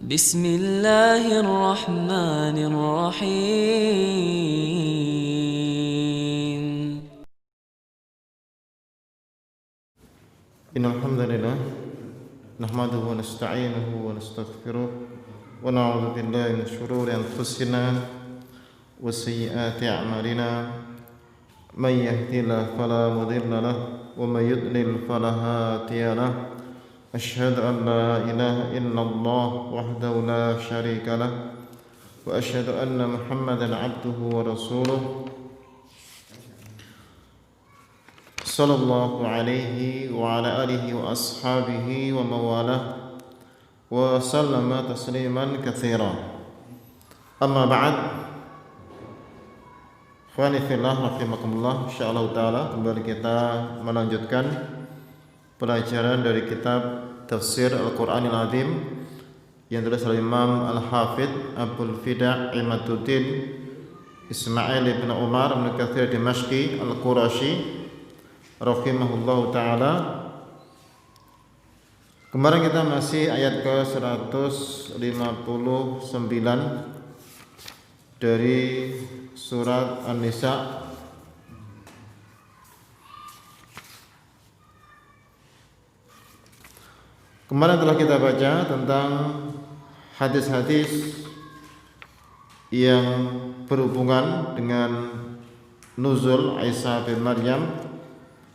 بسم الله الرحمن الرحيم إن الحمد لله نحمده ونستعينه ونستغفره ونعوذ بالله من شرور أنفسنا وسيئات أعمالنا من يهد الله فلا مضل له ومن يضلل فلا هادي له أشهد أن لا إله إلا الله وحده لا شريك له وأشهد أن محمدا عبده ورسوله صلى الله عليه وعلى آله وأصحابه ومن والاه وسلم تسليما كثيرا أما بعد Ikhwani fillah rahimakumullah, insyaallah taala kembali kita melanjutkan pelajaran dari kitab Tafsir Al-Qur'anil Azim yang ditulis oleh Imam Al-Hafidz Abdul Fida' Imaduddin Ismail bin Umar bin Katsir Dimashqi Al-Qurashi rahimahullahu taala. Kemarin kita masih ayat ke 159 dari surat An-Nisa. Kemarin telah kita baca tentang hadis-hadis yang berhubungan dengan nuzul Isa bin Maryam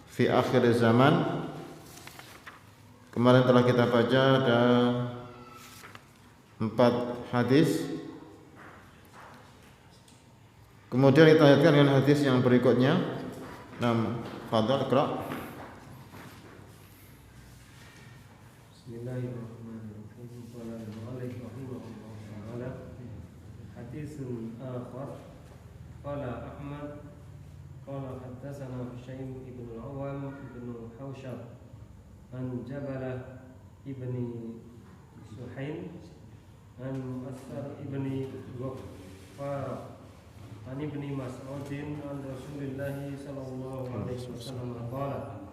fi akhir zaman. Kemarin telah kita baca ada 4 hadis. Kemudian kita lanjutkan dengan hadis yang berikutnya. Fadhal Iqra. Bismillahirrahmanirrahim. Qala al-mu'allif rahimahullah ta'ala haditsun akhar qala Ahmad qala haddatsana Husaym ibn al-Awwam ibn Hawshab an Jabalah ibni Suhaim an Mu'assar ibni Ghaffar an ibni Mas'udin an Rasulillahi sallallahu alaihi wasallam qala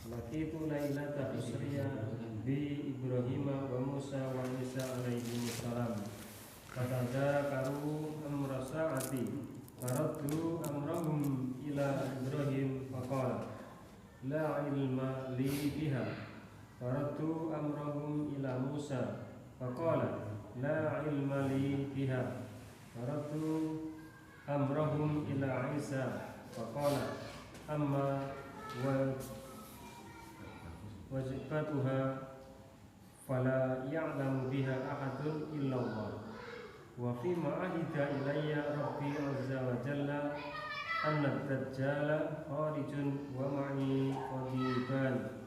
laqitu lailata usriya bi Ibrahim wa Musa wa Isa alaihi salam fatadzakaru amra sa'ati faraddu amrahum ila Ibrahim faqala la ilma li biha faraddu amrahum ila Musa faqala la ilma li biha faraddu amrahum ila Isa faqala amma wajibatuha fala ya'lamu biha ahadun illallah wa fi ma'ahida ilayya rabbi azza wa jalla anna ad-dajjala kharijun wa ma'i qadiban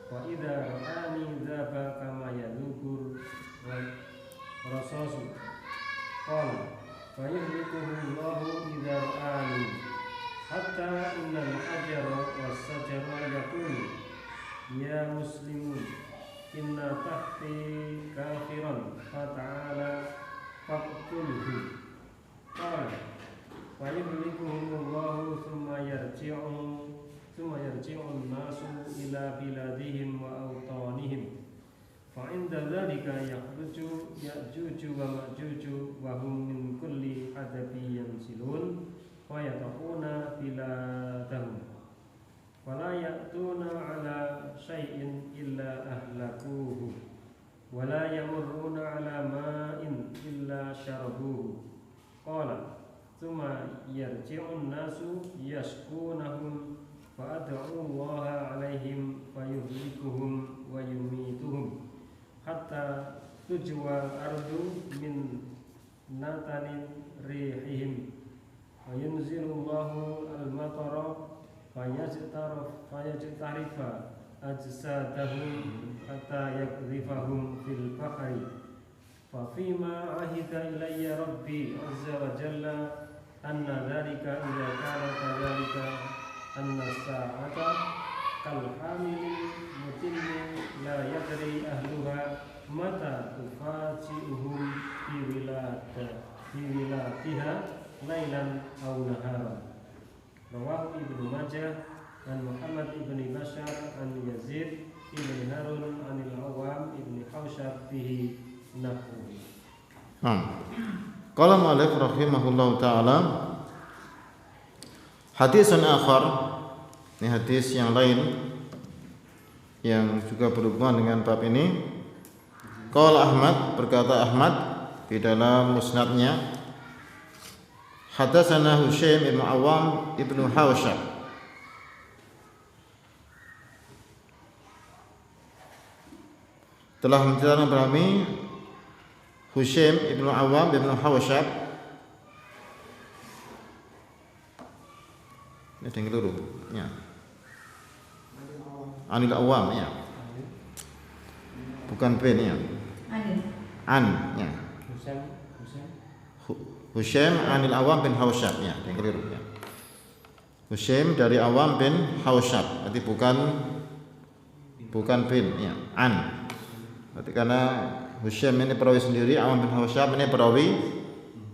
wa idha ra'ani dhaba kama yadhukur wa rasasu qala fa yuhlikuhu Allahu idha ra'ani hatta innal hajara was sajara yaqulu ya muslimun inna tahti kafiran fata'ala faqtulhu qala wa yuhlikuhumullahu thumma yarji'un nasu ila biladihim wa awtanihim fa inda dhalika yakhruju ya'juju wa ma'juju wa hum min kulli hadabi yansilun wa yatahuna biladahum wala ya'tuna ala syai'in illa ahlakuhu wala yamurruna ala ma'in illa syarabuhu qala thumma yarji'un nasu yashkunahum fa ad'u allaha alaihim fayuhlikuhum wa yumituhum hatta tujwa ardu min natanin rihihim wa yunzilu allahu al-matara fayajtarifa ajsadahum hatta yakdhifahum fil bahri fa fima ahida ilayya rabbi azza wa jalla anna dhalika idza kana kadhalika anna sa'ata kal hamil mutimmin la yadri ahluha mata tufaji'uhum fi wilatiha lailan aw naharan. Rawahu Ibnu Majah an Muhammad ibni Bashar an Yazid ibn Harun anil Awam ibni Hawshab bihi nahwu. Qala mu'allif rahimahullahu taala, hadisun akhar, ini hadis yang lain yang juga berhubungan dengan bab ini. Qala Ahmad, berkata Ahmad di dalam musnadnya, hadatsana Husaim ibn Awam ibn Hawshab, telah menceritakan kami Husaim ibn Awam ibn Hawshab, ini yang keluru ya, Anil Awam ya, bukan bin ya, an ya, Husaim Anil Awam bin Hawshab ya, yang keliru ya, Husaim dari Awam bin Hawshab, berarti bukan bin ya, an. Berarti karena Husaim ini perawi sendiri, Awam bin Hawshab ini perawi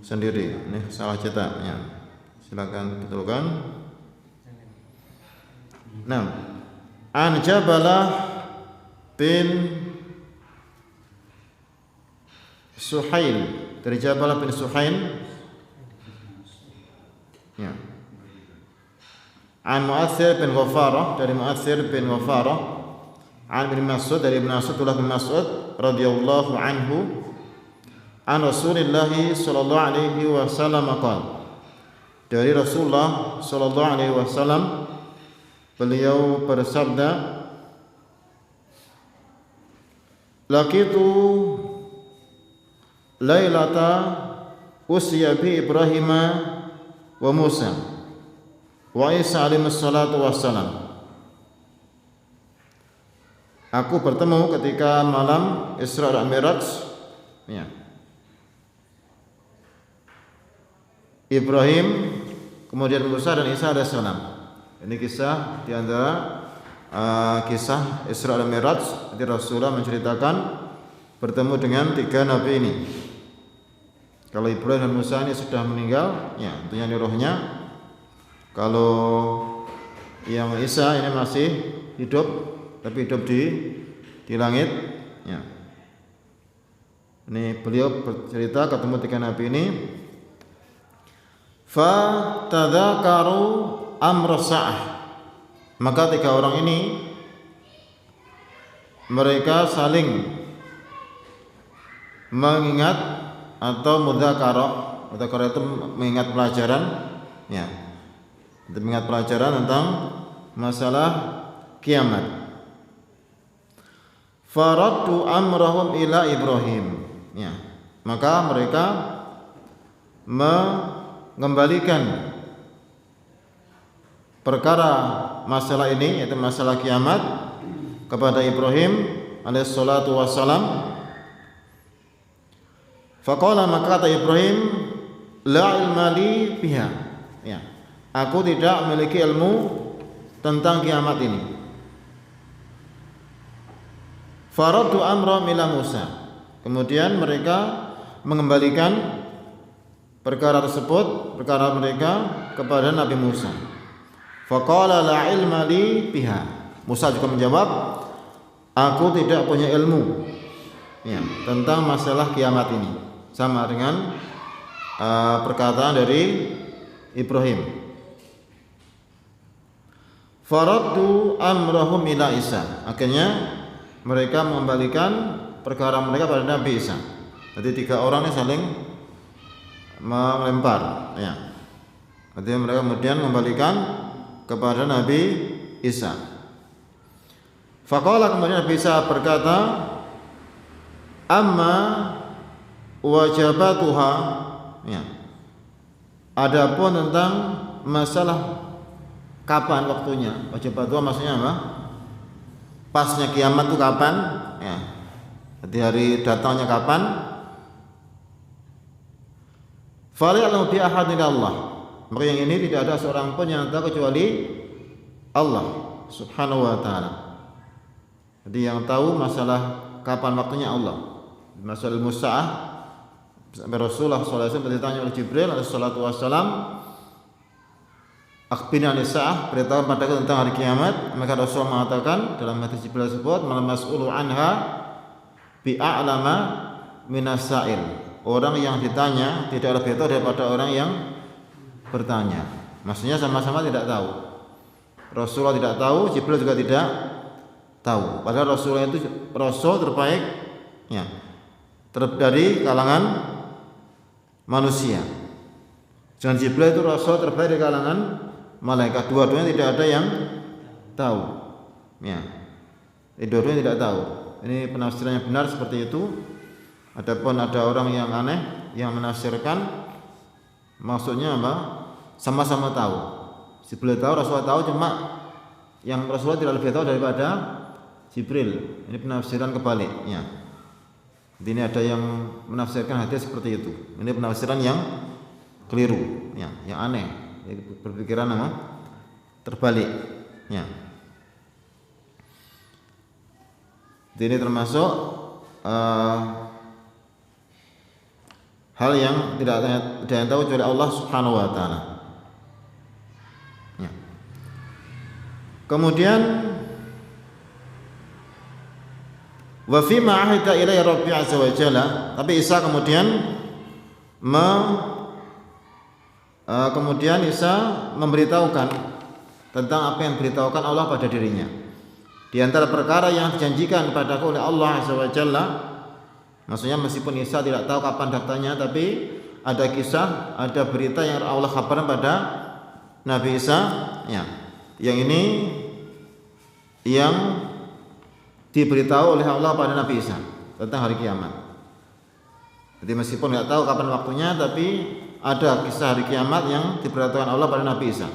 sendiri. Ini salah cetak ya. Silakan betulkan. Nah, an Jabalah bin Suhail, dari Jabalah bin Suhail ya. An Mu'athir bin Ghafarah, dari Mu'athir bin Ghafarah. An bin Mas'ud, dari Ibn Mas'ud bin Mas'ud radhiyallahu anhu, an Rasulillah sallallahu alaihi wasallam qala, dari Rasulullah sallallahu alaihi wasallam beliau bersabda, laqitu lailata usya bi Ibrahim wa Musa wa Isa alaihi salatu wassalam. Aku bertemu ketika malam Isra dan Mi'raj ya, Ibrahim, kemudian Musa dan Isa AS. Ini kisah di antara kisah Isra dan Mi'raj. Jadi Rasulullah menceritakan bertemu dengan tiga nabi ini. Kalau Ibrahim dan Musa ini sudah meninggal, ya tentunya ini rohnya. Kalau yang Isa ini masih hidup, tapi hidup di langit ya. Ini beliau bercerita ketemu tiga nabi ini. Fa tadzakaru amra sa'ah, maka tiga orang ini mereka saling mengingat atau mudzakarah. Mudzakarah itu mengingat pelajaran ya, mengingat pelajaran tentang masalah kiamat. Faraddu amrahum ila Ibrahim ya, maka mereka mengembalikan perkara masalah ini, yaitu masalah kiamat, kepada Ibrahim alaihi salatu wassalam. Faqala, maka kata Ibrahim, la ilma li biha ya, aku tidak memiliki ilmu tentang kiamat ini. Faraddu amra ila Musa, kemudian mereka mengembalikan perkara tersebut, perkara mereka, kepada Nabi Musa. Faqala la ilma li biha, Musa juga menjawab, aku tidak punya ilmu ya, tentang masalah kiamat ini. Sama dengan perkataan dari Ibrahim. Faraddu amrahum ila Isa, akhirnya mereka mengembalikan perkara mereka pada Nabi Isa. Jadi tiga orang ini saling melempar ya. Jadi mereka kemudian mengembalikan kepada Nabi Isa. Faqala, kemudian Nabi Isa berkata, amma wajabatuha ya, adapun tentang masalah kapan waktunya. Wajabatuha maksudnya apa? Pasnya kiamat itu kapan ya, jadi hari datangnya kapan. Fali'lamu bi ahadin Allah, maka yang ini tidak ada seorang pun yang tahu kecuali Allah subhanahu wa ta'ala. Jadi yang tahu masalah kapan waktunya Allah. Masalah Musa'ah, sampai Rasulullah SAW ditanya oleh Jibril alaihi salatu wassalam, akhbirni anis sa'ah, beritahu padaku tentang hari kiamat. Maka Rasulullah mengatakan dalam hadis Jibril tersebut, mal mas'ulu anha bi'a'lama minasail. Orang yang ditanya tidak lebih tahu daripada orang yang bertanya. Maksudnya sama-sama tidak tahu. Rasulullah tidak tahu, Jibril juga tidak tahu. Padahal Rasulullah itu rasul terbaik ya, dari kalangan manusia. Dan Jibril itu rasul terbaik dari kalangan malaikat. Dua-duanya tidak ada yang tahu. Ya. Dua-duanya tidak tahu. Ini penafsiran yang benar seperti itu. Adapun ada orang yang aneh yang menafsirkan maksudnya apa? Sama-sama tahu. Jibril tahu, Rasulullah tahu, cuma yang Rasulullah tidak lebih tahu daripada Jibril. Ini penafsiran kebaliknya. Ini ada yang menafsirkan hadis seperti itu. Ini penafsiran yang keliru, ya, yang aneh. Berpikiran apa? Terbalik. Ya. Ini termasuk hal yang tidak ada yang tahu kecuali Allah Subhanahu wa taala. Ya. Kemudian wa fi ma ahida ilaihi rabbi azza wa jalla, tapi Isa kemudian Isa memberitahukan tentang apa yang diberitahukan Allah pada dirinya. Di antara perkara yang dijanjikan padaku oleh Allah azza wa jalla, maksudnya meskipun Isa tidak tahu kapan datangnya, tapi ada kisah, ada berita yang Allah kabarkan pada Nabi Isa, ya. Yang ini yang diberitahu oleh Allah pada Nabi Isa tentang hari kiamat. Jadi meskipun tidak tahu kapan waktunya, tapi ada kisah hari kiamat yang diberitahukan Allah pada Nabi Isa.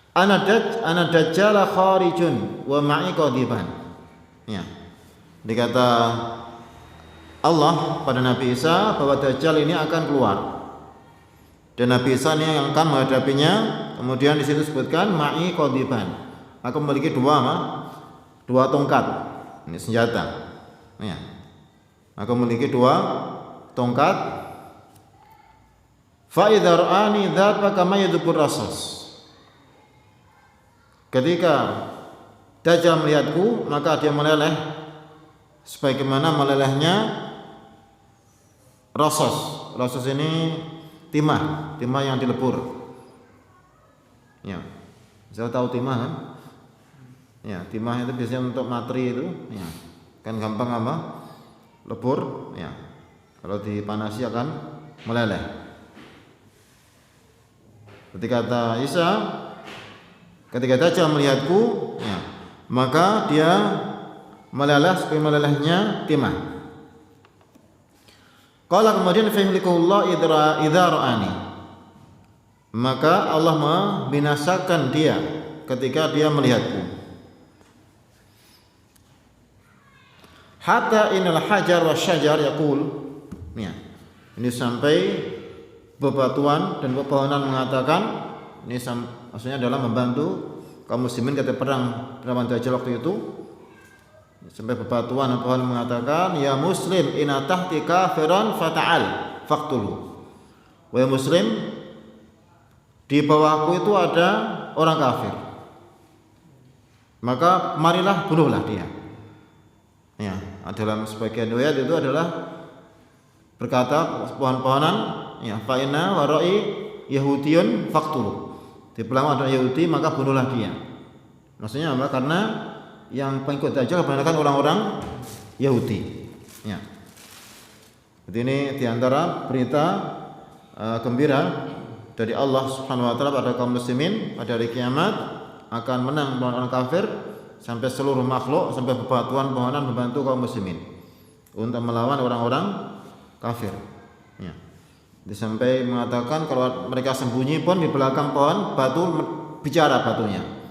Ana dajjal kharijun wa ma'i qadiban. Ya. Dikata Allah pada Nabi Isa bahwa Dajjal ini akan keluar. Dan Nabi Isa ini yang akan menghadapinya. Kemudian di situ disebutkan ma'i qadiban. Aku memiliki dua tongkat. Ini senjata. Ya. Aku memiliki dua tongkat. Fa idza ra'ani dzaba kama yadhkur rasas. Ketika Dajjal melihatku, maka dia meleleh sebagaimana melelehnya rasos. Rasos ini timah yang dilebur. Ya. Saya tahu timah kan? Ya, timah itu biasanya untuk materi itu, ya. Kan gampang apa? Lebur, ya. Kalau dipanasi akan meleleh. Ketika kata Isa, ketika Dajjal melihatku, ya, maka dia meleleh seperti melelehnya timah. Qala kemudian fahlikullah idza ra'ani. Maka Allah membinasakan dia ketika dia melihatku. Hatta innal hajar wasyajar yaqul. Ya. Ini sampai bebatuan dan pepohonan mengatakan, ini maksudnya adalah membantu kaum muslimin ketika perang zaman Dajjal waktu itu. Sampai bebatuan dan pohon mengatakan, ya muslim inna tahti kafiran fata'al faqtulhu. Wahai muslim, di bawahku itu ada orang kafir, maka marilah bunuhlah dia. Ya, dalam sebagian riwayat itu adalah berkata pohon-pohonan, ya, fa inna wara'i yahudiyun faqtulhu. Di belakang ada Yahudi, maka bunuhlah dia. Maksudnya apa? Karena yang pengikut Dajjal kebanyakan orang-orang Yahudi. Ya. Jadi ini diantara berita gembira dari Allah Subhanahu Wa Taala pada kaum muslimin pada hari kiamat akan menang melawan orang kafir, sampai seluruh makhluk, sampai bebatuan pohonan membantu kaum muslimin untuk melawan orang-orang kafir. Ya. Sampai mengatakan kalau mereka sembunyi pun di belakang pohon batu bicara batunya.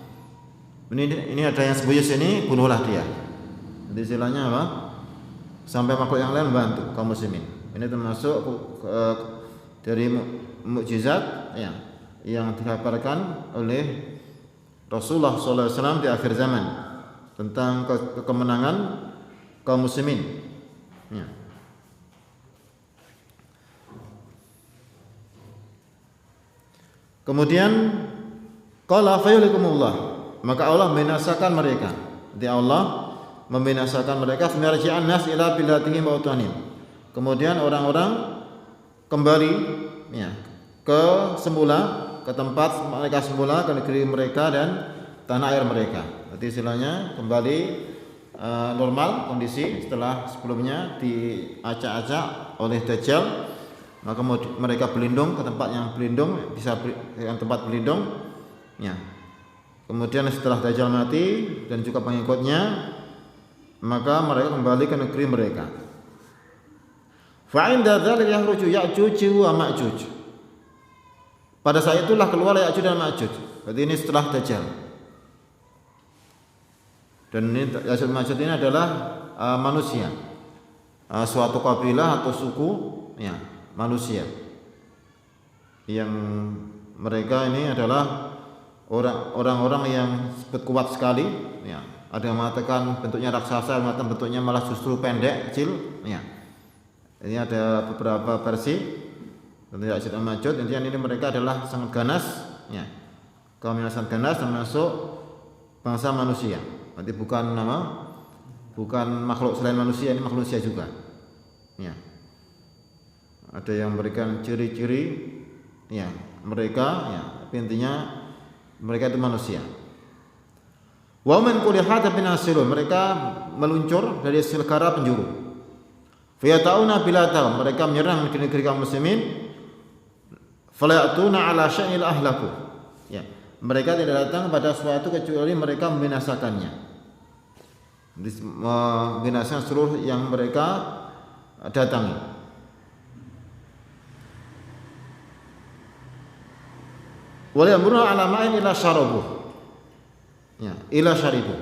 Ini ada yang sembunyi sini, bunuhlah dia. Jadi istilahnya apa? Sampai makhluk yang lain membantu kaum muslimin. Ini termasuk dari mukjizat, ya, yang dikabarkan oleh Rasulullah SAW di akhir zaman tentang kemenangan kaum muslimin. Ya. Kemudian qala fayulikumullah, maka Allah membinasakan mereka. Jadi Allah membinasakan mereka. Famarji'an nas ila bilatihim wa uthanihim. Kemudian orang-orang kembali ya ke semula, ke tempat mereka semula, ke negeri mereka dan tanah air mereka. Jadi istilahnya kembali normal kondisi setelah sebelumnya diacak-acak oleh Dajjal, maka mereka berlindung ke tempat yang berlindung, bisa yang tempat berlindung ya. Kemudian setelah Dajjal mati dan juga pengikutnya, maka mereka kembali ke negeri mereka. Fa inda dzalika yakhruju Ya'juj wa Ma'juj. Pada saat itulah keluar Ya'juj dan Ma'juj. Berarti ini setelah Dajjal. Dan ini Ya'juj Ma'juj ini adalah manusia, suatu kabilah atau suku ya manusia yang mereka ini adalah orang-orang yang kuat sekali ya. Ada yang mengatakan bentuknya raksasa, ada yang mengatakan bentuknya malah justru pendek, kecil ya. Ini ada beberapa versi tentang Ya'juj dan Ma'juj. Intinya ini mereka adalah sangat ganas ya. Kaum yang sangat ganas termasuk bangsa manusia. Berarti bukan makhluk selain manusia, ini makhluk manusia juga. Ya. Ada yang memberikan ciri-ciri ya mereka ya, tapi intinya mereka itu manusia. Wa min kulli hadabin asilun, mereka meluncur dari segala penjuru. Fayatauna bilata, mereka menyerang negeri-negeri kaum muslimin. Falayatuna ala sya'il ahlaku. Ya, mereka tidak datang pada suatu kecuali mereka membinasakannya. Membinasakan seluruh yang mereka datangi. Wala yamuruna ala ma'in ila syarabuh. Ya, ila syaribu.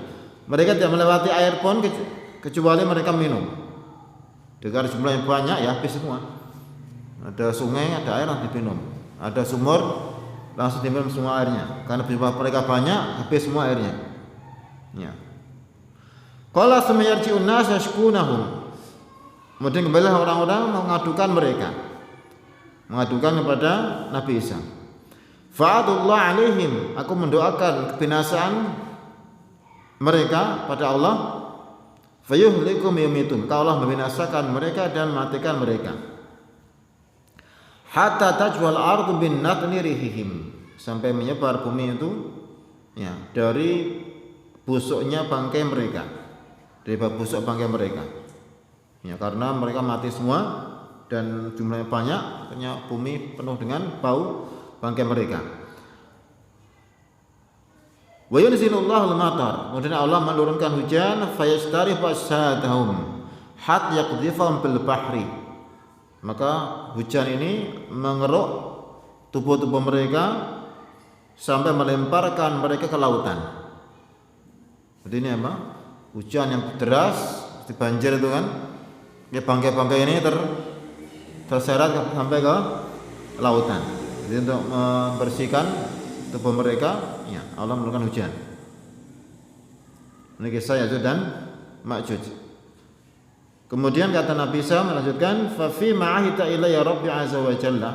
Mereka tidak melewati air pun kecuali mereka minum. Dengan jumlah yang banyak ya habis semua. Ada sungai, ada air langsung diminum. Ada sumur langsung diminum semua airnya. Karena jumlah mereka banyak, habis semua airnya. Ya. Qala samayarji'un nas yashkunahum. Kemudian kembali orang-orang mengadukan mereka. Mengadukan kepada Nabi Isa. Fa'adullah alaihim, aku mendoakan kebinasaan mereka pada Allah. Fayuhlikum yumitun, Allah membinasakan mereka dan matikan mereka. Hatta tajwal ardu bin natni rihihim, sampai menyebar bumi itu ya dari busuknya bangkai mereka, dari busuk bangkai mereka. Ya, karena mereka mati semua dan jumlahnya banyak, akhirnya bumi penuh dengan bau bangkai mereka. Wa yunzilullahu al-matar, kemudian Allah menurunkan hujan, fayastarifu asadahum hatta yaqdhifahum bil bahri, maka hujan ini mengeruk tubuh-tubuh mereka sampai melemparkan mereka ke lautan. Jadi ini apa? Hujan yang deras, seperti banjir itu kan, ya bangkai-bangkai ini terseret sampai ke lautan. Jadi untuk membersihkan tubuh mereka, ya Allah menurunkan hujan. Ini kisah Ya'juj dan Ma'juj. Kemudian kata Nabi Isa melanjutkan, fa fi ma'ahita ilayya rabbi azza wa jalla,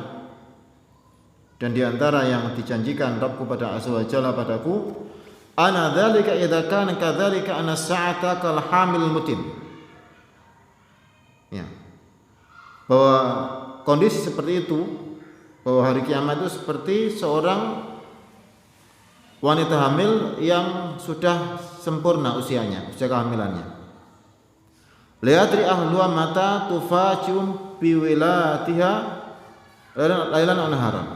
dan di antara yang dijanjikan Rabbku pada azza wa jalla padaku, ana dzalika idza kana kadzalika ana sa'ata kal hamil mutim. Ya. Bahwa kondisi seperti itu, bahwa hari kiamat itu seperti seorang wanita hamil yang sudah sempurna usianya, usia kehamilannya. Lihatri ahluha mata tufajum biwilatiha lailan wa naharan.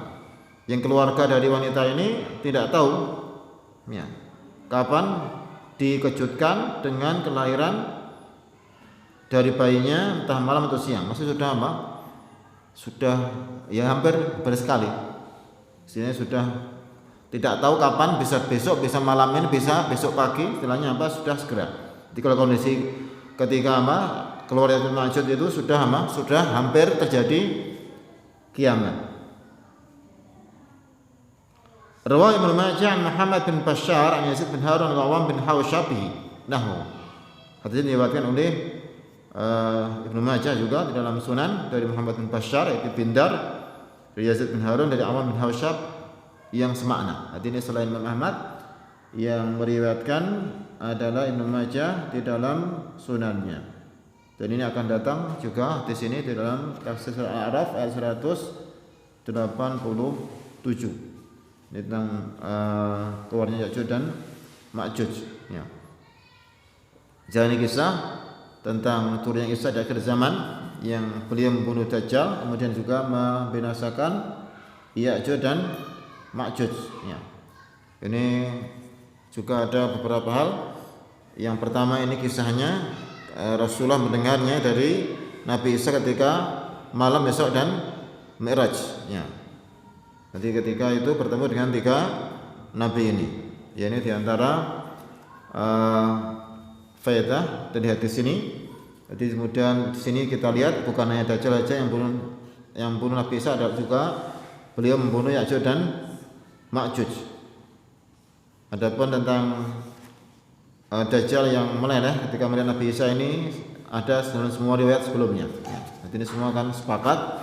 Yang keluarga dari wanita ini tidak tahu ya, kapan dikejutkan dengan kelahiran dari bayinya, entah malam atau siang. Maksudnya sudah apa? Sudah ya hampir bersekali. Istilahnya sudah tidak tahu kapan, bisa besok, bisa malam ini, bisa besok pagi, istilahnya apa? Sudah segera. Jadi kalau kondisi ketika apa? Keluar Ya'juj Ma'juj itu sudah apa? Sudah hampir terjadi kiamat. Rawi Ibnu Majah an Muhammad bin Bashar an Yazid bin Harun al-Awwam bin Hawshabi nahu. Hadis ini diriwayatkan oleh Ibnu Majah juga di dalam Sunan dari Muhammad bin Bashar yaitu Bindar, dari Yazid bin Harun dari Awam bin Hawshab yang semakna. Hadis ini selain Imam Ahmad yang meriwayatkan adalah Ibnu Majah di dalam sunannya. Dan ini akan datang juga di sini di dalam tafsir Al-A'raf ayat 187. Ini tentang keluarnya Ya'juj dan Ma'juj ya. Jadi kisah tentang turunnya Isa di akhir zaman yang beliau membunuh Dajjal, kemudian juga membinasakan Ya'juj dan Ma'juj ya. Ini juga ada beberapa hal. Yang pertama ini kisahnya Rasulullah mendengarnya dari Nabi Isa ketika malam esok dan Mi'raj ya. Jadi ketika itu bertemu dengan 3 nabi ini. Ya, ini diantara faedah dari hadis ini. Jadi kemudian di sini kita lihat bukan hanya Dajjal saja yang bunuh Nabi Isa, ada juga beliau membunuh Ya'juj dan Ma'juj. Adapun tentang Dajjal yang meleleh ketika melihat Nabi Isa ini ada semua riwayat sebelumnya. Jadi ini semua kan sepakat.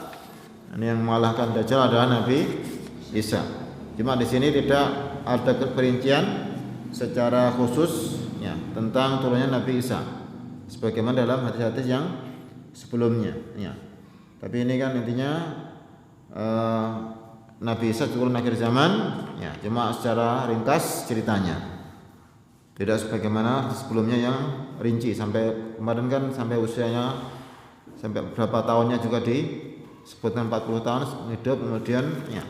Ini yang mengalahkan Dajjal adalah Nabi Isa. Cuma di sini tidak ada perincian secara khusus ya tentang turunnya Nabi Isa, sebagaimana dalam hadis-hadis yang sebelumnya. Ya. Tapi ini kan intinya Nabi Isa turun akhir zaman. Ya, cuma secara ringkas ceritanya. Tidak sebagaimana sebelumnya yang rinci sampai kemarin kan sampai usianya sampai berapa tahunnya juga disebutkan 40 tahun hidup kemudian ya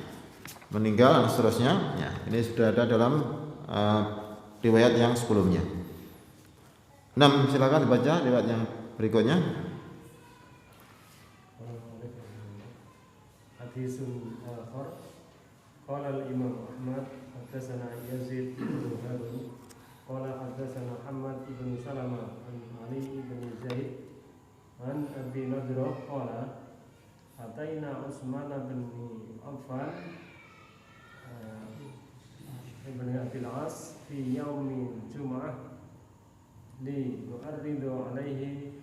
meninggal dan seterusnya ya, ini sudah ada dalam riwayat yang sebelumnya. 6 silakan dibaca riwayat yang berikutnya. Hadisun akhar qala al-Imam Ahmad hadatsana Yazid bin Harun qala hadatsana Muhammad ibn Salamah an Ali ibn Zaid an Abi Nadrah qala ataina Utsman bin Affan ibn Abil As fi yaumin Jum'ah li nu'arridu alaihi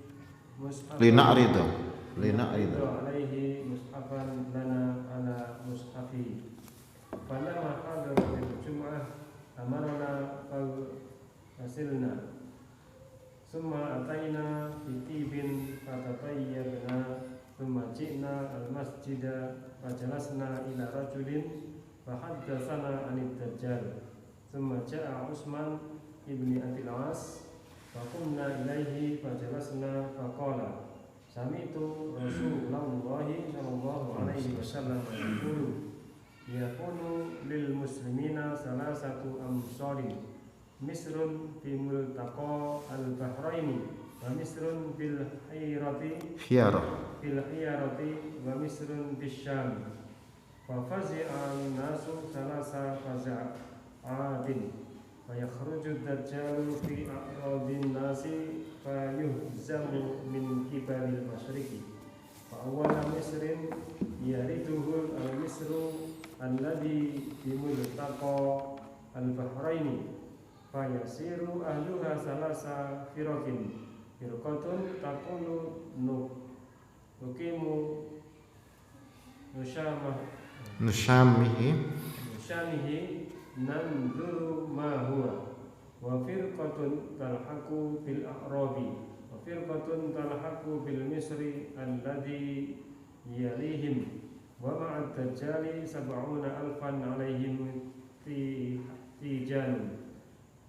mushaf alaihi mushafan lana ala mushafi falamma hadara bil Jum'ah amarna fasilna summa ataina bi tibin fatatayyabna summa ji'na al masjida fajalasna ila rajulin فحدثنا عن الدجال ثم جاء عثمان ابن أبي العاص فقمنا إليه فجلسنا فقال سمعت رسول الله صلى الله عليه وسلم يقول للمسلمين ثلاثة أمصار مصر في ملتقى البحرين ومصر بالحيرة ومصر بالشام ففزع الناس 3 فزعات فيخرج الدجال في أعراض الناس فيهزم من قبل المشرق فأول مصر يرده المصر الذي بملتقى البحرين فيصير أهلها 3 فرق فرقة تقول نقيم نشامه ننظر ما هو وفرقة تلحق بالأعراب وفرقة تلحق بالمصر الذي يليهم ومع الدجال 70,000 عليهم تيجان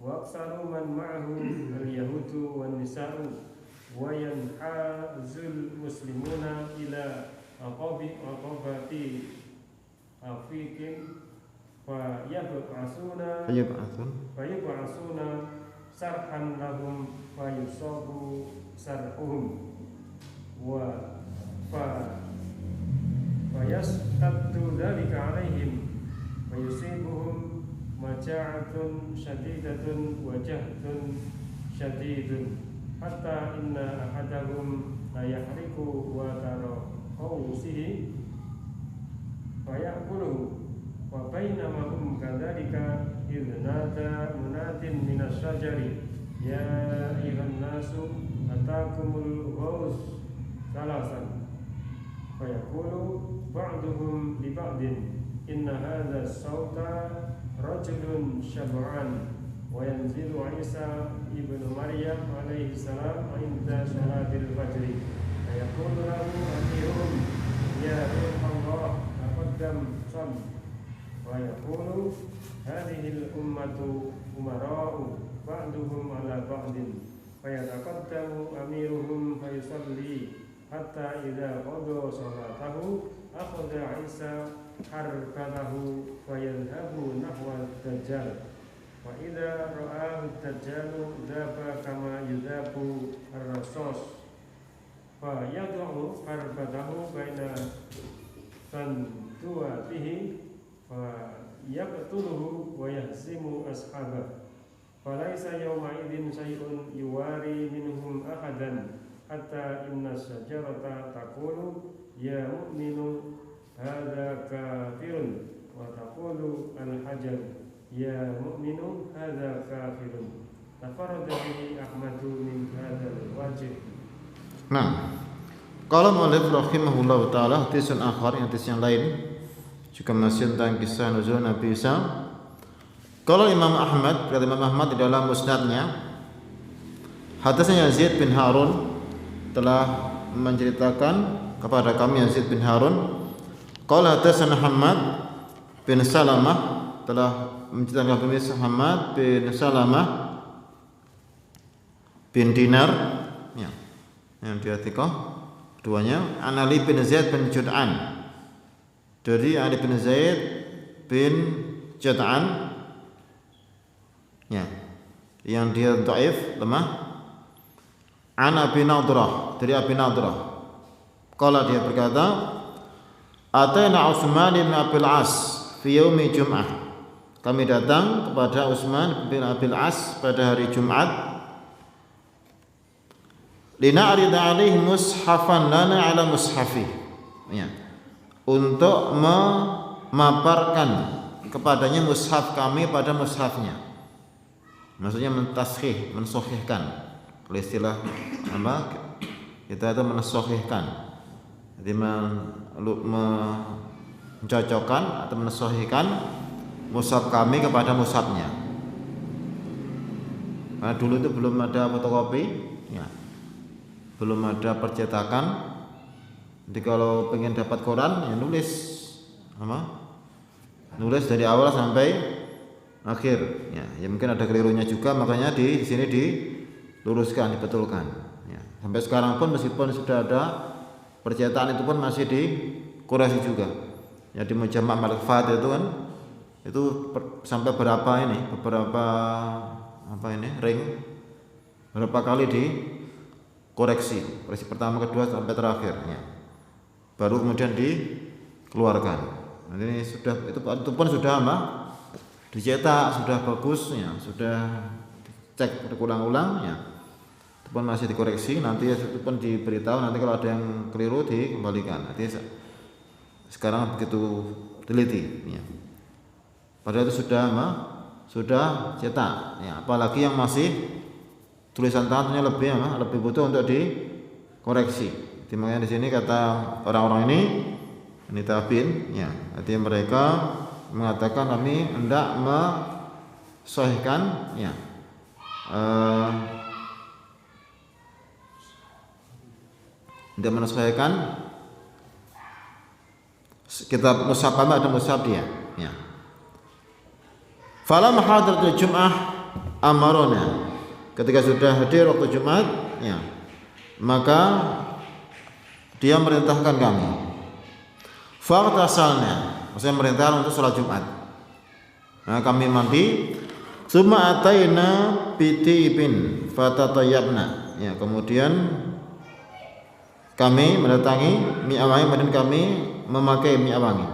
وأكثر من معه اليهود والنساء وينحاز المسلمون إلى عقبة أفيك فيبعثون سرحا لهم فيصاب سرحهم فيشتد ذلك عليهم فيصيبهم مجاعة شديدة وجهد شديد حتى إن أحدهم لا يحرق وتر قوسه فيأكله وبينما هم كذلك إذ نادى مناد من الشجر يا أيها الناس أتاكم الغوث 3 فيقول بعضهم لبعض إن هذا الصوت رجل شبعان وينزل عيسى ابن مريم عليه السلام عند صلاة الفجر فيقول له أميرهم يا روح الله تقدم صل ويقول هذه الأمة أمراء بعضهم على بعض فيتقدم أميرهم فيصلي حتى إذا قضى صلاته أخذ عيسى حربته فيذهب نحو الدجال وإذا رآه الدجال ذاب كما يذاب الرصاص فيضع حربته بين فندواته فيقتله ويهزم أصحابه فليس يومئذ شيء يواري منهم أحدا حتى إن الشجرة تقول يا مؤمن هذا كافر وتقول الحجر يا مؤمن هذا كافر تفرد به أحمد من هذا الوجه. Nah, kalau mu'allif rahimahullah ta'ala hadisun akhar, hadis yang lain juga masih tentang kisah nuzul Nabi Isa. Kalau Imam Ahmad, berkata Imam Ahmad di dalam musnadnya, hadisnya Yazid bin Harun telah menceritakan kepada kami Yazid bin Harun, qala hadatsana Muhammad bin Salamah, telah menceritakan kami Muhammad bin Salamah bin Dinar, ya, yang dia thiqah keduanya, an Ali bin Zaid bin Jud'an, dari Ali bin Zaid bin Jud'an, ya, yang dia dhaif, lemah. An Abi Nadrah, dari Abi Nadrah, qala dia berkata, atayna Utsman bin Abil As fi yaumi Jum'ah, kami datang kepada Utsman bin Abil As pada hari Jumat, lina'rida alaihi mushafan lana ala mushafi, ya, untuk memaparkan kepadanya mushaf kami pada mushafnya, maksudnya mentaskhih, mensahihkan. Kalau istilah apa, kita itu mensahihkan, jadi mencocokkan atau mensahihkan mushaf kami kepada mushafnya. Karena dulu itu belum ada fotokopi, ya, belum ada percetakan. Jadi kalau pengen dapat Quran, ya nulis apa? Nulis dari awal sampai akhir. Ya mungkin ada kelirunya juga, makanya di sini diluruskan, dibetulkan. Ya, sampai sekarang pun meskipun sudah ada percetakan itu pun masih dikoreksi juga. Ya di Mujamma' Al-Fat itu kan, itu sampai beberapa ring, berapa kali dikoreksi, koreksi pertama, kedua sampai terakhir, ya. Baru kemudian dikeluarkan. Nah, ini sudah itu pun sudah dicetak, sudah bagus, ya, sudah cek berulang-ulang, ya. Itu pun masih dikoreksi, nanti itu pun diberitahu, nanti kalau ada yang keliru dikembalikan. Nanti sekarang begitu teliti, ya. Padahal itu sudah cetak, ya. Apalagi yang masih tulisan tangannya lebih butuh untuk dikoreksi. Makanya di sini kata orang-orang ini tabi'in, ya, artinya mereka mengatakan kami hendak mensahihkan, ya, hendak mensahihkan kitab mushaf kami, ada mushaf dia, ya. Falam hadratul Jum'ah amarona, ketika sudah hadir waktu Jumat, ya, maka dia merintahkan kami. Faqtasalna, maksudnya merintahkan untuk sholat Jumat. Nah, kami mandi. Summa ataina bitibin fatatayyabna. Ya, kemudian kami mendatangi minyak wangi, kemudian kami memakai minyak wangi.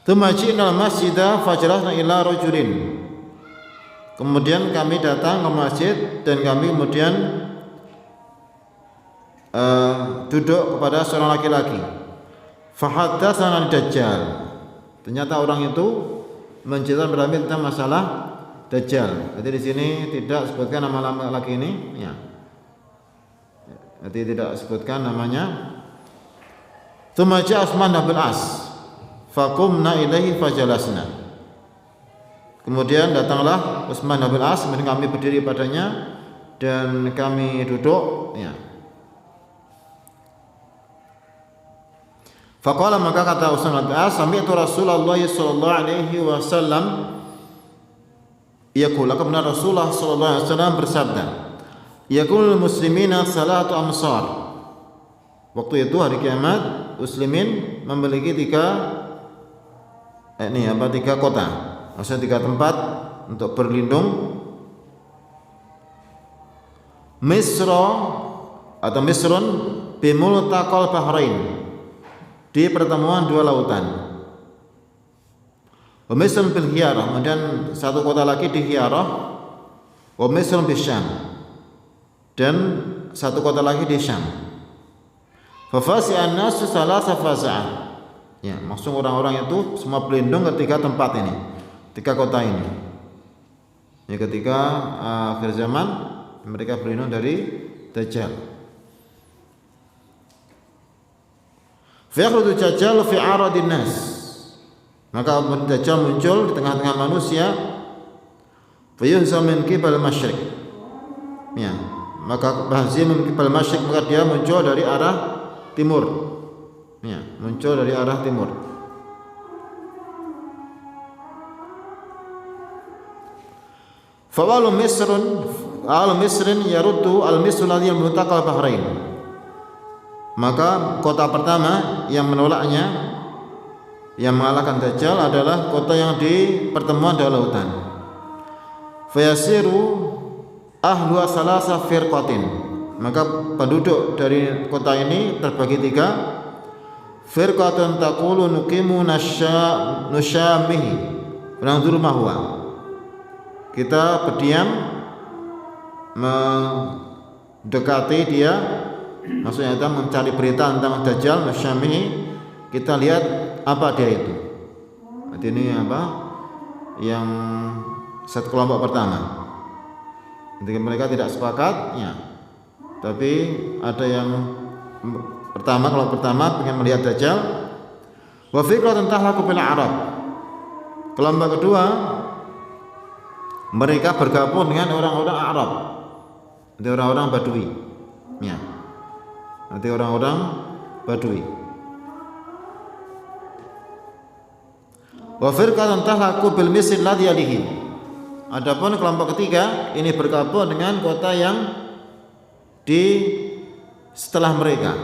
Tsumma ji'na al-masjida fajalasna ila rajulin. Kemudian kami datang ke masjid dan kami kemudian duduk kepada seorang laki-laki. Fahaddatsana Dajjal. Ternyata orang itu menceritakan kepada kami tentang masalah Dajjal. Jadi di sini tidak sebutkan nama laki ini, ya. Jadi tidak sebutkan namanya. Tsumma ja'a Utsman bin As. Faqumna ilaihi fajalasna. Kemudian datanglah Utsman bin As, kemudian kami berdiri padanya dan kami duduk, ya. Faqala, maka kata Utsman bin As, sami'tu Rasulullah sallallahu alaihi wasallam yaqul, aku benar Rasulullah sallallahu alaihi wasallam bersabda, yaqulul muslimina salatu amsar. Waktu itu hari kiamat muslimin memiliki tiga kota, maksudnya 3 tempat untuk berlindung. Misra atau Misrun bimultaqal bahrain, di pertemuan 2 lautan. Wa Misrun bil Hiyarah, kemudian satu kota lagi di Hiyarah. Wa Misrun bil Syam, dan satu kota lagi di Syam. Fa fasi'an nasu salasa fasa'ah. Ya, maksud orang-orang itu semua berlindung ketika tempat ini, ketika kota ini. Ya, ketika akhir zaman mereka berlindung dari Dajjal. Fa yakhruju Dajjal fi 'aradin nas, maka Dajjal muncul di tengah-tengah manusia. Fa yuhzam min qibal masyriq, ya, maka bahzim min qibal masyriq, maka dia muncul dari arah timur, ya, muncul dari arah timur. Fawalu Misrin yaruddu al-misru alladhi multaqal bahrain, maka kota pertama yang menolaknya, yang mengalahkan Dajjal adalah kota yang di pertemuan 2 lautan. Fayasiru ahlu salasa firqatin, maka penduduk dari kota ini terbagi 3. Firqatun taqulu nuqimu nusyamihi wananzuru ma huwa, kita berdiam mendekati dia, maksudnya kita mencari berita tentang Dajjal, nusyamihi, kita lihat apa dia itu. Jadi ini apa yang satu kelompok pertama, ketika mereka tidak sepakat, ya, tapi ada yang pertama, kalau pertama ingin melihat Dajjal. Wa fiqratun tahlaku bil Arab, kelompok kedua mereka bergabung dengan orang-orang Arab, nanti orang-orang Badui, ya, nanti orang-orang Badui. Wa firqatun tahlaku bil misr ladzi yalihi, adapun kelompok ketiga ini bergabung dengan kota yang di setelah mereka,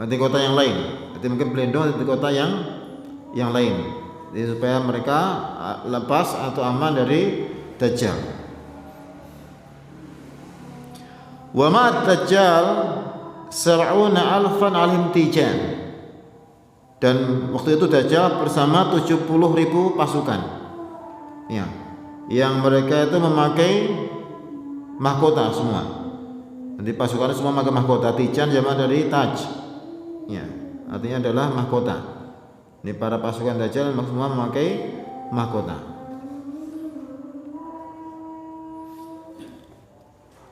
nanti kota yang lain, nanti mungkin berlindung di kota yang lain, jadi supaya mereka lepas atau aman dari Dajjal. Wa ma Dajjal sab'una alfan al-imtijan, dan waktu itu Dajjal bersama 70.000 pasukan, ya, yang mereka itu memakai mahkota semua. Nanti pasukannya semua memakai mahkota. Tijan jamak dari taj, ya, artinya adalah mahkota. Ini para pasukan Dajjal semua memakai mahkota.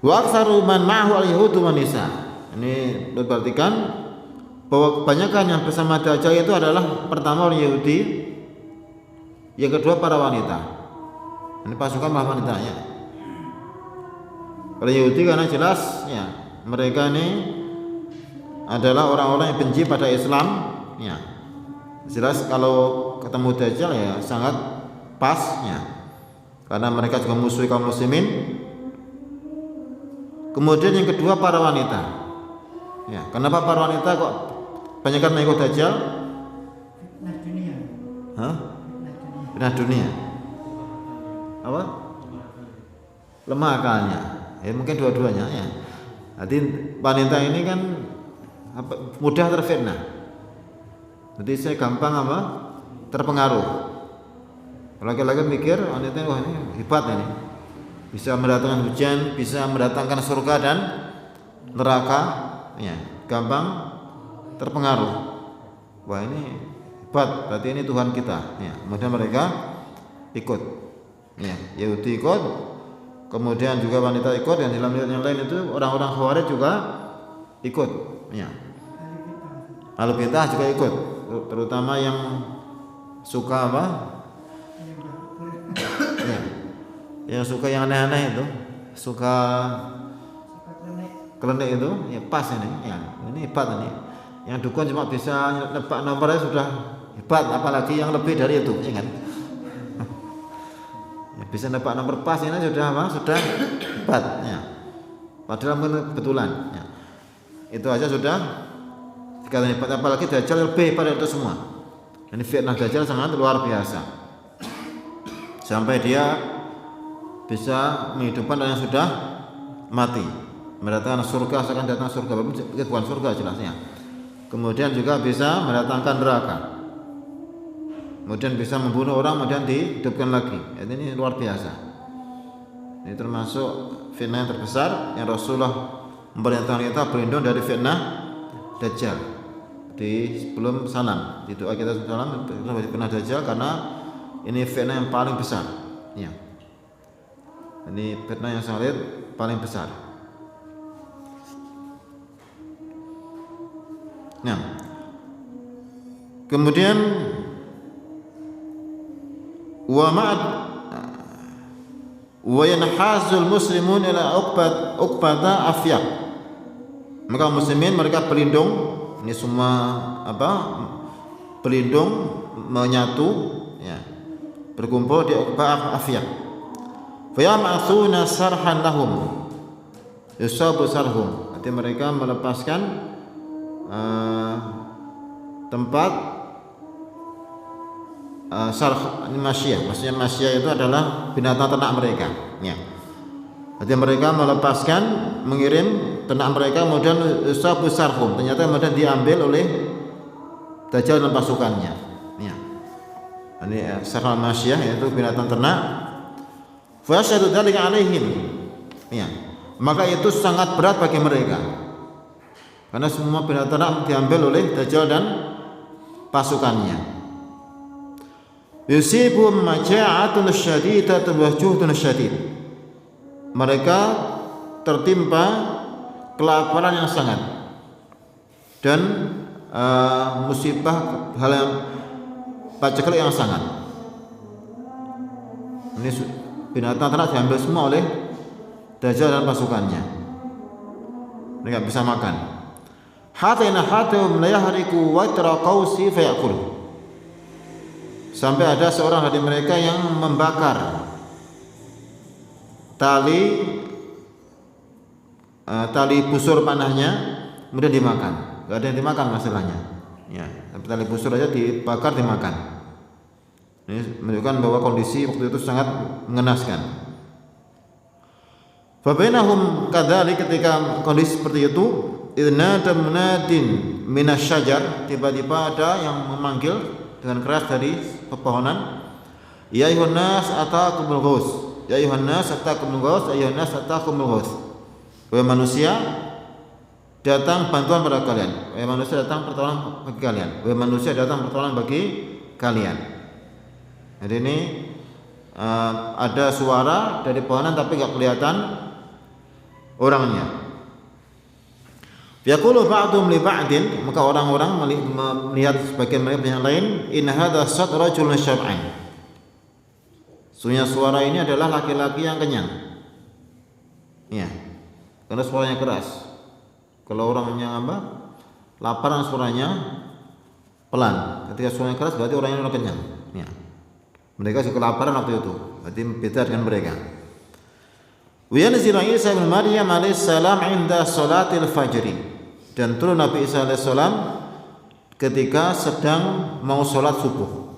Wa aktsaru man ma'ahu al-yahudu wan nisa, ini diperhatikan bahwa kebanyakan yang bersama Dajjal itu adalah pertama orang Yahudi, yang kedua para wanita. Ini pasukan para wanitanya. Para Yahudi karena jelas, ya, mereka ini adalah orang-orang yang benci pada Islam, ya. Jelas kalau ketemu Dajjal ya sangat pas, ya, karena mereka juga musuh kaum muslimin. Kemudian yang kedua para wanita, ya, kenapa para wanita kok banyak mengikut Dajjal? Fitnah dunia. Hah? Fitnah dunia. Apa? Lemah akalnya. Ya mungkin dua-duanya, ya. Jadi wanita ini kan mudah terfitnah. Jadi saya gampang terpengaruh. Laki-laki mikir wanita ini, wah ini hebat ini, bisa mendatangkan hujan, bisa mendatangkan surga dan neraka, ya, gampang terpengaruh. Wah ini hebat, berarti ini Tuhan kita, ya. Kemudian mereka ikut, ya, Yahudi ikut, kemudian juga wanita ikut, dan dalam yang lain itu orang-orang Khawarij juga ikut, ya. Al-Bid'ah juga ikut, terutama yang suka ya, yang suka yang aneh-aneh itu, suka klenik itu, ya pas ini, ya ini hebat ini. Yang dukun cuma bisa nebak nomornya sudah hebat, apalagi yang lebih dari itu, ya kan? Ya, bisa nebak nomor pas ini sudah apa? Sudah hebat, ya. Padahal kebetulan, ya. Itu aja sudah dikatakan hebat, apalagi Dajjal lebih pada itu semua. Ini fitnah Dajjal sangat luar biasa. Sampai dia bisa menghidupkan orang yang sudah mati, mendatangkan surga, akan datang surga, bukan surga jelasnya. Kemudian juga bisa mendatangkan neraka. Kemudian bisa membunuh orang, kemudian dihidupkan lagi. Ini luar biasa. Ini termasuk fitnah yang terbesar yang Rasulullah memerintahkan kita berlindung dari fitnah Dajjal. Di sebelum salam, di doa kita salam dari fitnah Dajjal, karena ini fitnah yang paling besar. Ya. Ini fitnah yang sangat paling besar. Nah, kemudian wa yanhazul muslimun ila uqbata afyaq. Maka muslimin mereka berlindung, ini semua berlindung menyatu, ya, berkumpul di uqbah afyaq. Fa yam'athuna sarhan lahum yusabu sarhum. Arti mereka melepaskan tempat sarh, ini masyiyah. Maksudnya masyiyah itu adalah binatang ternak mereka, ya. Jadi mereka melepaskan, mengirim ternak mereka, kemudian sabu sarhum, ternyata kemudian diambil oleh Dajjal dan pasukannya, ya. Ini sarh masyiyah, yaitu binatang ternak. Fa yashhadu dzalika alaihim, ya. Maka itu sangat berat bagi mereka, karena semua binatang ternak diambil oleh Dajjal dan pasukannya. Yusibuhum maja'atun syadidatun wa juhdun syadid. Mereka tertimpa kelaparan yang sangat dan musibah, hal yang paceklik yang sangat. Ini binatang ternak diambil semua oleh Dajjal dan pasukannya. Mereka bisa makan. Hatta hatum la yahriku watra qausi fayakul. Sampai ada seorang dari mereka yang membakar tali busur panahnya, kemudian dimakan. Gak ada yang dimakan masalahnya, ya. Tapi tali busur aja dibakar, dimakan. Ini menunjukkan bahwa kondisi waktu itu sangat mengenaskan. Fabainahum kadzalik, ketika kondisi seperti itu, idnada munadin minasyajar, tiba-tiba ada yang memanggil dengan keras dari pepohonan, ya ayuhan nas atakumul ghaus, ya ayuhan nas atakumul ghaus, ya ayuhan nas atakumul ghaus. Wahai manusia, datang bantuan pada kalian. Wahai manusia, datang pertolongan bagi kalian. Wahai manusia, datang pertolongan bagi kalian. Jadi ini ada suara dari pohonan tapi enggak kelihatan orangnya. Yaqulu ba'dhum li ba'din, maka orang-orang melihat sebagian mereka yang lain, in hadza sat rajulun syab'an. Suara ini adalah laki-laki yang kenyang. Ya. Karena suaranya keras. Kalau orangnya lapar, suaranya pelan. Ketika suaranya keras berarti orangnya sudah kenyang. Ya. Mereka juga kelaparan waktu itu. Berarti beda dengan mereka. Wa yanzilu Isa bin Maryam alaihi salam 'inda salatil fajr. Dan turun Nabi Isa alaihissalam ketika sedang mau sholat subuh.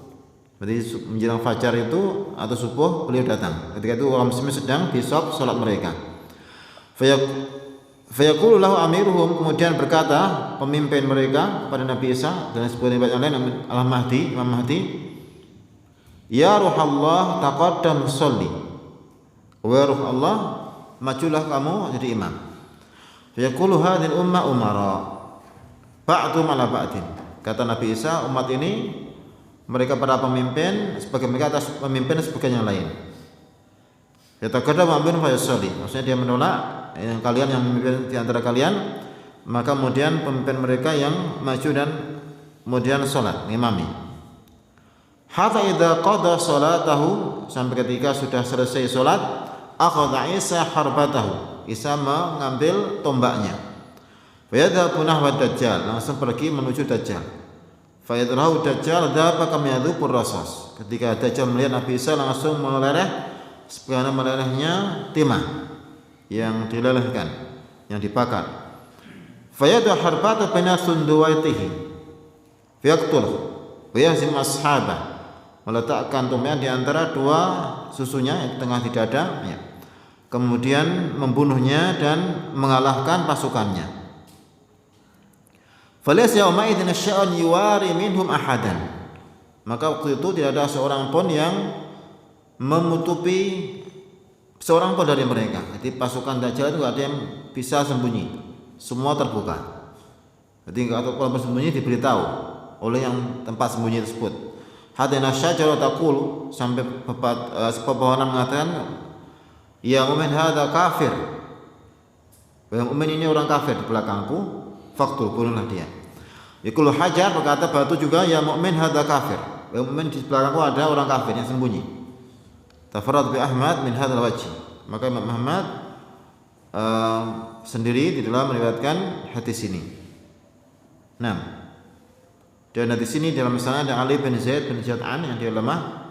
Berarti menjelang fajar itu atau subuh beliau datang. Ketika itu orang muslim sedang di sholat mereka. Fayaqulu lahu amiruhum, kemudian berkata pemimpin mereka kepada Nabi Isa dan sebuah riwayat yang lain Al-Mahdi, Imam Mahdi, ya ruhallah taqaddam sholli. Wa ruh Allah, majulah kamu jadi imam. Yaqulu hadhil umma umara ba'du ala ba'din. Kata Nabi Isa, umat ini mereka para pemimpin, sebagai mereka atas pemimpin sebagian yang lain. Yataqaddam amrun fa yusalli. Maksudnya dia menolak yang kalian yang memimpin di antara kalian, maka kemudian pemimpin mereka yang maju dan kemudian salat, ngimami. Hatta idza qada salatahu, sampai ketika sudah selesai salat, akhadha Isa harbatahu, Isa mengambil tombaknya. Fayadhabu nahwa Dajjal, langsung pergi menuju Dajjal. Fayadrahu Dajjal dhaba kama yadhubur rasas. Ketika Dajjal melihat Nabi Isa langsung meleleh sebagaimana melelehnya timah yang dilelehkan, yang dibakar. Fayadha harbata baina sunduwaitihi fayaqtul wa yahzim ashabah, meletakkan tombaknya di antara dua susunya yang tengah di dada, ya. Kemudian membunuhnya dan mengalahkan pasukannya. Falaysa yawma idzin sya'un yuwari minhum ahadan, maka waktu itu tidak ada seorang pun yang menutupi seorang pun dari mereka. Jadi pasukan Dajjal itu ada yang bisa sembunyi, semua terbuka. Jadi kalau bersembunyi diberitahu oleh yang tempat sembunyi tersebut. Hadana syajarah taqul, sampai pepohonan mengatakan, ya mu'min hadza kafir, ya mu'min ini orang kafir di belakangku, faktul, bunuhlah dia. Yaqulu hajar, berkata batu juga, ya mu'min hadza kafir, ya mu'min di belakangku ada orang kafir yang sembunyi. Tafarrad bi Ahmad min hadzal wajh, maka Imam Ahmad sendiri di dalam meriwayatkan hadis ini. Nah, dan hadis ini dalam sana ada Ali bin Zaid bin Jad'an yang dia lemah.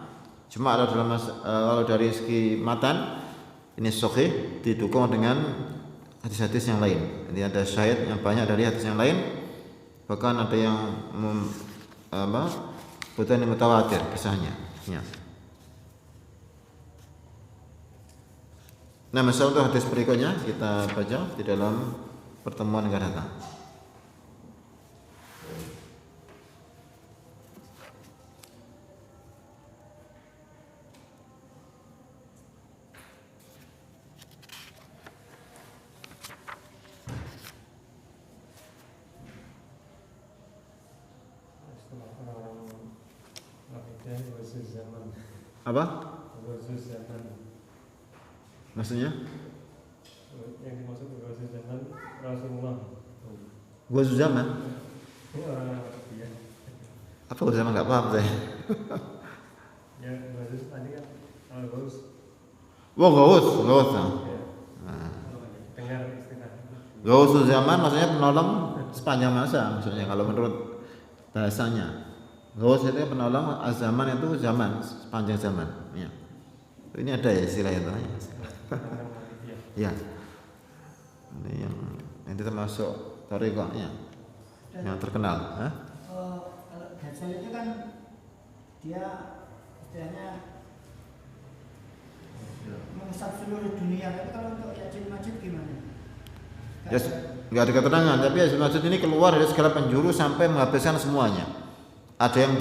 Cuma ada dalam kalau dari segi matan ini sahih, didukung dengan hadis-hadis yang lain. Jadi ada syahid yang banyak dari hadis yang lain. Bahkan ada yang bukan mutawatir kisahnya. Ya. Nah, masalah untuk hadis berikutnya kita baca di dalam pertemuan yang akan datang. Apa? Maksudnya? Yang dimaksud ghazu zaman Rasulullah. Ghazu zaman? Ini orang ya. Apa ghazu zaman? Enggak paham saya. Ya, ghazu tadi kan ghauz. Wah, ghauz. Dengar istilah. Ghauz zaman maksudnya penolong sepanjang masa, maksudnya kalau menurut bahasanya. Ghaus itu penolong, zaman itu zaman, sepanjang zaman. Ya. Ini ada ya istilah itu. Ya. Ini yang termasuk thariqahnya yang terkenal. Kalau Dajjal itu kan dia istilahnya mengesap seluruh dunia. Tapi kalau untuk Ya'juj Ma'juj gimana? Ya, nggak ada keterangan. Tapi Ya'juj Ma'juj ini keluar dari segala penjuru sampai menghabiskan semuanya. Ada yang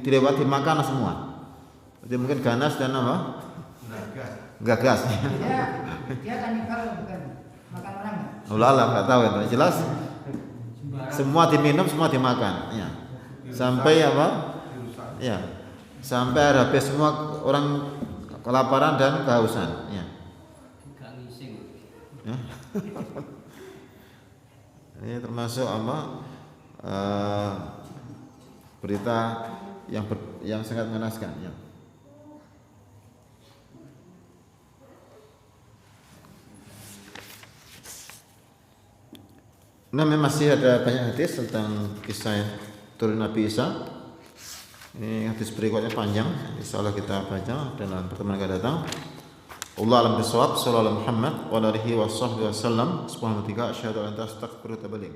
dilewati makan semua. Jadi mungkin ganas dan apa? Gagas. Dia kanibal bukan makan orang. Ulala nggak tahu itu. Jelas semua diminum, semua dimakan. Ya. Sampai apa? Ya. Sampai habis semua orang kelaparan dan kehausan. Ya. Ya. Ini termasuk apa? Berita yang sangat mengenaskan, ya. Nah, masih ada banyak hadis tentang kisah turun Nabi Isa. Ini hadis berikutnya panjang, insyaallah kita baca dalam pertemuan yang akan datang. Allah alam bisawab, sallallahu alaihi Muhammad wa alihi washabbihi wasallam. Subhanallah, asyhadu an la ilaha illa anta astaghfiruka wa atubu ilaik.